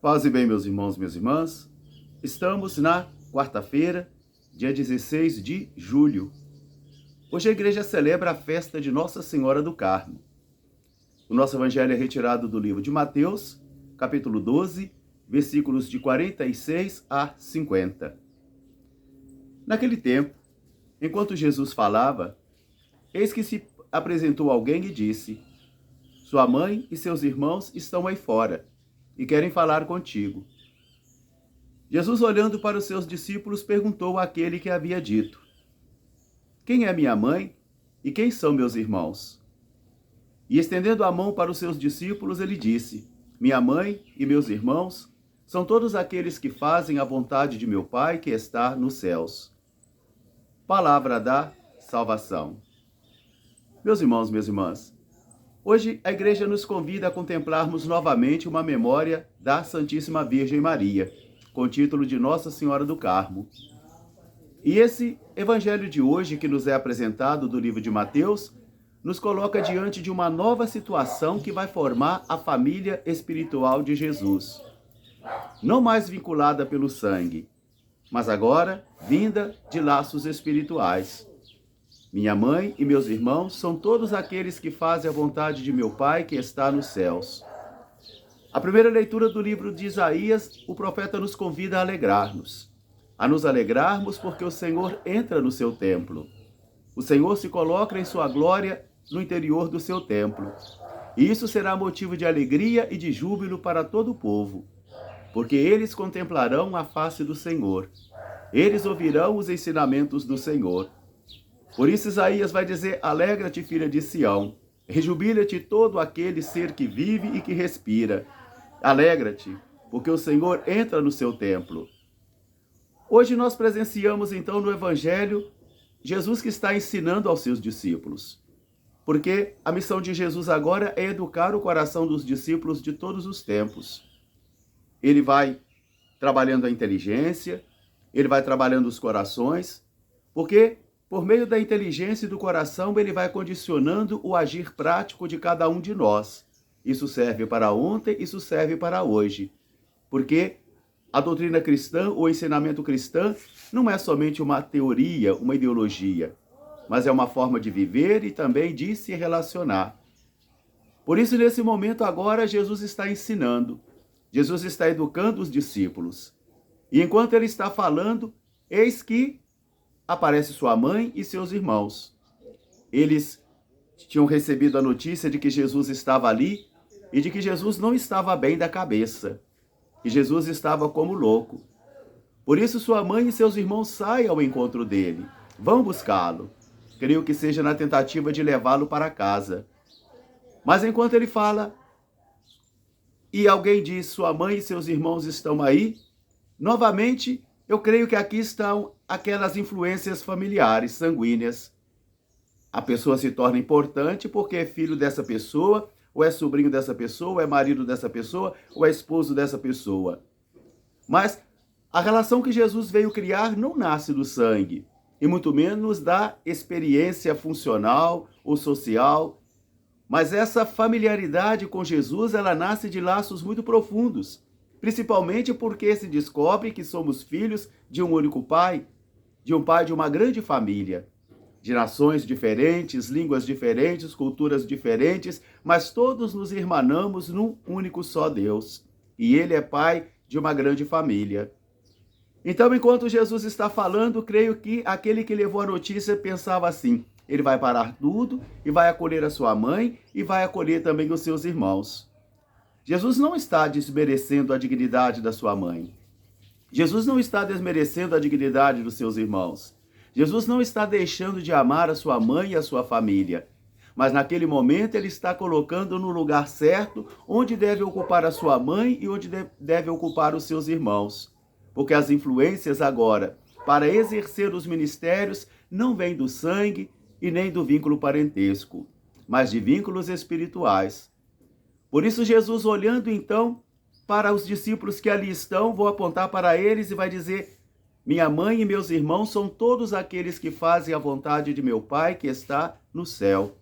Paz e bem, meus irmãos, minhas irmãs. Estamos na quarta-feira, dia 16 de julho. Hoje a igreja celebra a festa de Nossa Senhora do Carmo. O nosso evangelho é retirado do livro de Mateus, capítulo 12, versículos de 46 a 50. Naquele tempo, enquanto Jesus falava, eis que se apresentou alguém e disse: Sua mãe e seus irmãos estão aí fora e querem falar contigo. Jesus, olhando para os seus discípulos, perguntou àquele que havia dito: Quem é minha mãe e quem são meus irmãos? E estendendo a mão para os seus discípulos, ele disse: Minha mãe e meus irmãos são todos aqueles que fazem a vontade de meu Pai que está nos céus. Palavra da salvação. Meus irmãos, minhas irmãs, hoje a igreja nos convida a contemplarmos novamente uma memória da Santíssima Virgem Maria, com o título de Nossa Senhora do Carmo. E esse evangelho de hoje, que nos é apresentado do livro de Mateus, nos coloca diante de uma nova situação que vai formar a família espiritual de Jesus. Não mais vinculada pelo sangue, mas agora vinda de laços espirituais. Minha mãe e meus irmãos são todos aqueles que fazem a vontade de meu Pai que está nos céus. A primeira leitura do livro de Isaías, o profeta nos convida a alegrar-nos. A nos alegrarmos porque o Senhor entra no seu templo. O Senhor se coloca em sua glória no interior do seu templo. E isso será motivo de alegria e de júbilo para todo o povo, porque eles contemplarão a face do Senhor. Eles ouvirão os ensinamentos do Senhor. Por isso Isaías vai dizer: Alegra-te, filha de Sião, rejubila-te todo aquele ser que vive e que respira. Alegra-te, porque o Senhor entra no seu templo. Hoje nós presenciamos então no Evangelho Jesus que está ensinando aos seus discípulos. Porque a missão de Jesus agora é educar o coração dos discípulos de todos os tempos. Ele vai trabalhando a inteligência, ele vai trabalhando os corações, porque por meio da inteligência e do coração, ele vai condicionando o agir prático de cada um de nós. Isso serve para ontem, isso serve para hoje. Porque a doutrina cristã, o ensinamento cristão, não é somente uma teoria, uma ideologia, mas é uma forma de viver e também de se relacionar. Por isso, nesse momento agora, Jesus está ensinando, Jesus está educando os discípulos. E enquanto ele está falando, eis que aparece sua mãe e seus irmãos. Eles tinham recebido a notícia de que Jesus estava ali e de que Jesus não estava bem da cabeça, que Jesus estava como louco. Por isso sua mãe e seus irmãos saem ao encontro dele, vão buscá-lo. Creio que seja na tentativa de levá-lo para casa. Mas enquanto ele fala, e alguém diz: sua mãe e seus irmãos estão aí, novamente eu creio que aqui estão aquelas influências familiares, sanguíneas. A pessoa se torna importante porque é filho dessa pessoa, ou é sobrinho dessa pessoa, ou é marido dessa pessoa, ou é esposo dessa pessoa. Mas a relação que Jesus veio criar não nasce do sangue, e muito menos da experiência funcional ou social. Mas essa familiaridade com Jesus, ela nasce de laços muito profundos, principalmente porque se descobre que somos filhos de um único pai, de um pai de uma grande família, de nações diferentes, línguas diferentes, culturas diferentes, mas todos nos irmanamos num único só Deus. E ele é pai de uma grande família. Então, enquanto Jesus está falando, creio que aquele que levou a notícia pensava assim: ele vai parar tudo e vai acolher a sua mãe e vai acolher também os seus irmãos. Jesus não está desmerecendo a dignidade da sua mãe. Jesus não está desmerecendo a dignidade dos seus irmãos. Jesus não está deixando de amar a sua mãe e a sua família. Mas naquele momento ele está colocando no lugar certo onde deve ocupar a sua mãe e onde deve ocupar os seus irmãos. Porque as influências agora, para exercer os ministérios, não vêm do sangue e nem do vínculo parentesco, mas de vínculos espirituais. Por isso Jesus, olhando então para os discípulos que ali estão, vou apontar para eles e vai dizer: minha mãe e meus irmãos são todos aqueles que fazem a vontade de meu Pai que está no céu.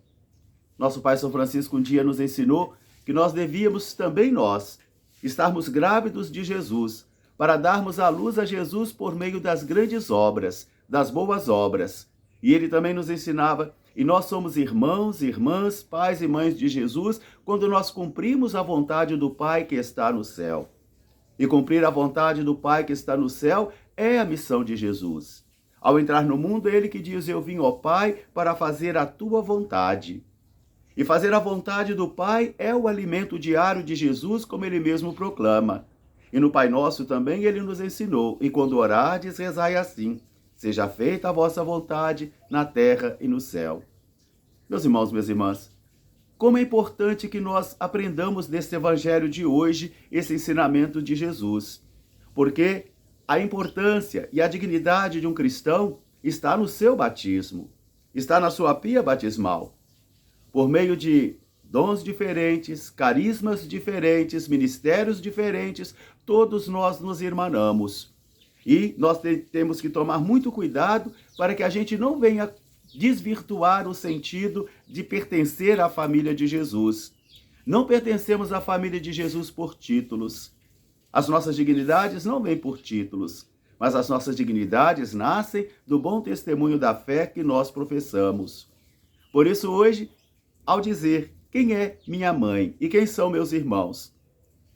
Nosso Pai São Francisco um dia nos ensinou que nós devíamos também nós estarmos grávidos de Jesus, para darmos à luz a Jesus por meio das grandes obras, das boas obras. E ele também nos ensinava, e nós somos irmãos, irmãs, pais e mães de Jesus, quando nós cumprimos a vontade do Pai que está no céu. E cumprir a vontade do Pai que está no céu é a missão de Jesus. Ao entrar no mundo, é ele que diz, eu vim, ó Pai, para fazer a tua vontade. E fazer a vontade do Pai é o alimento diário de Jesus, como ele mesmo proclama. E no Pai Nosso também ele nos ensinou, e quando orardes, rezai assim, seja feita a vossa vontade na terra e no céu. Meus irmãos, minhas irmãs, como é importante que nós aprendamos desse evangelho de hoje, esse ensinamento de Jesus. Porque a importância e a dignidade de um cristão está no seu batismo, está na sua pia batismal. Por meio de dons diferentes, carismas diferentes, ministérios diferentes, todos nós nos irmanamos. E nós temos que tomar muito cuidado para que a gente não venha desvirtuar o sentido de pertencer à família de Jesus. Não pertencemos à família de Jesus por títulos. As nossas dignidades não vêm por títulos, mas as nossas dignidades nascem do bom testemunho da fé que nós professamos. Por isso hoje, ao dizer quem é minha mãe e quem são meus irmãos,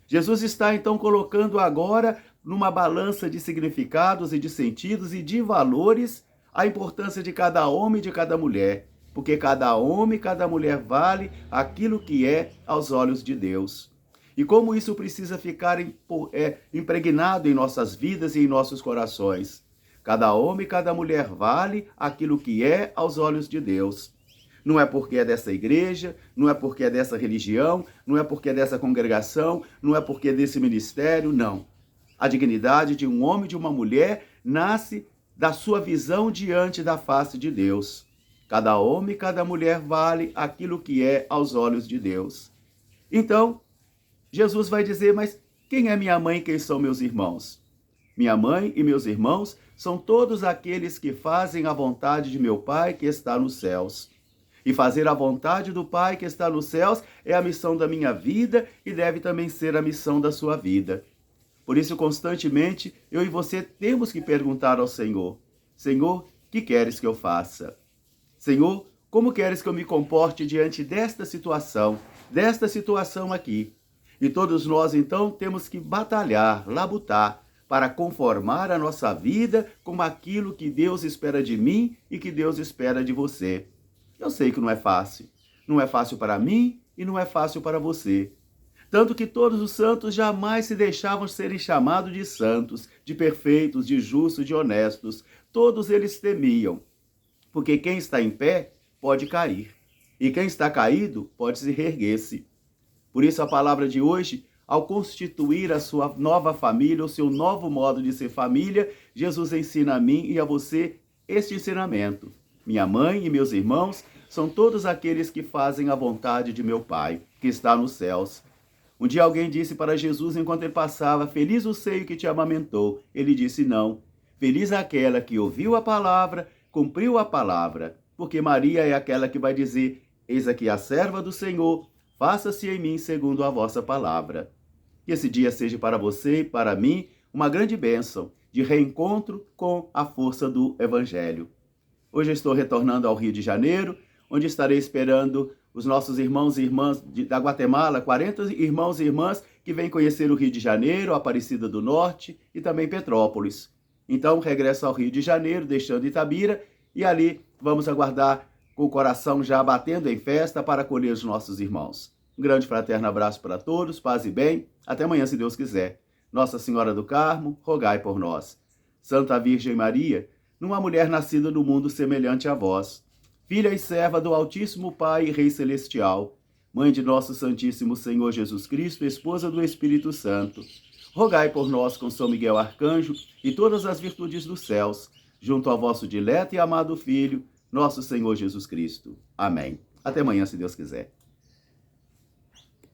Jesus está então colocando agora numa balança de significados e de sentidos e de valores a importância de cada homem e de cada mulher, porque cada homem e cada mulher vale aquilo que é aos olhos de Deus. E como isso precisa ficar impregnado em nossas vidas e em nossos corações. Cada homem e cada mulher vale aquilo que é aos olhos de Deus. Não é porque é dessa igreja, não é porque é dessa religião, não é porque é dessa congregação, não é porque é desse ministério, não. A dignidade de um homem e de uma mulher nasce da sua visão diante da face de Deus. Cada homem e cada mulher vale aquilo que é aos olhos de Deus. Então, Jesus vai dizer, mas quem é minha mãe e quem são meus irmãos? Minha mãe e meus irmãos são todos aqueles que fazem a vontade de meu Pai que está nos céus. E fazer a vontade do Pai que está nos céus é a missão da minha vida e deve também ser a missão da sua vida. Por isso, constantemente, eu e você temos que perguntar ao Senhor, Senhor, que queres que eu faça? Senhor, como queres que eu me comporte diante desta situação aqui? E todos nós, então, temos que batalhar, labutar, para conformar a nossa vida com aquilo que Deus espera de mim e que Deus espera de você. Eu sei que não é fácil. Não é fácil para mim e não é fácil para você. Tanto que todos os santos jamais se deixavam serem chamados de santos, de perfeitos, de justos, de honestos. Todos eles temiam, porque quem está em pé pode cair, e quem está caído pode se reerguer-se. Por isso a palavra de hoje, ao constituir a sua nova família, o seu novo modo de ser família, Jesus ensina a mim e a você este ensinamento. Minha mãe e meus irmãos são todos aqueles que fazem a vontade de meu Pai, que está nos céus. Um dia alguém disse para Jesus, enquanto ele passava, feliz o seio que te amamentou. Ele disse, não, feliz aquela que ouviu a palavra, cumpriu a palavra, porque Maria é aquela que vai dizer, eis aqui a serva do Senhor, faça-se em mim segundo a vossa palavra. Que esse dia seja para você e para mim uma grande bênção de reencontro com a força do Evangelho. Hoje eu estou retornando ao Rio de Janeiro, onde estarei esperando os nossos irmãos e irmãs da Guatemala, 40 irmãos e irmãs que vêm conhecer o Rio de Janeiro, Aparecida do Norte e também Petrópolis. Então, regresso ao Rio de Janeiro, deixando Itabira, e ali vamos aguardar com o coração já batendo em festa para acolher os nossos irmãos. Um grande fraterno abraço para todos, paz e bem. Até amanhã, se Deus quiser. Nossa Senhora do Carmo, rogai por nós. Santa Virgem Maria, numa mulher nascida no mundo semelhante a vós, filha e serva do Altíssimo Pai e Rei Celestial, mãe de nosso Santíssimo Senhor Jesus Cristo, esposa do Espírito Santo, rogai por nós com São Miguel Arcanjo e todas as virtudes dos céus, junto ao vosso dileto e amado Filho, nosso Senhor Jesus Cristo. Amém. Até amanhã, se Deus quiser.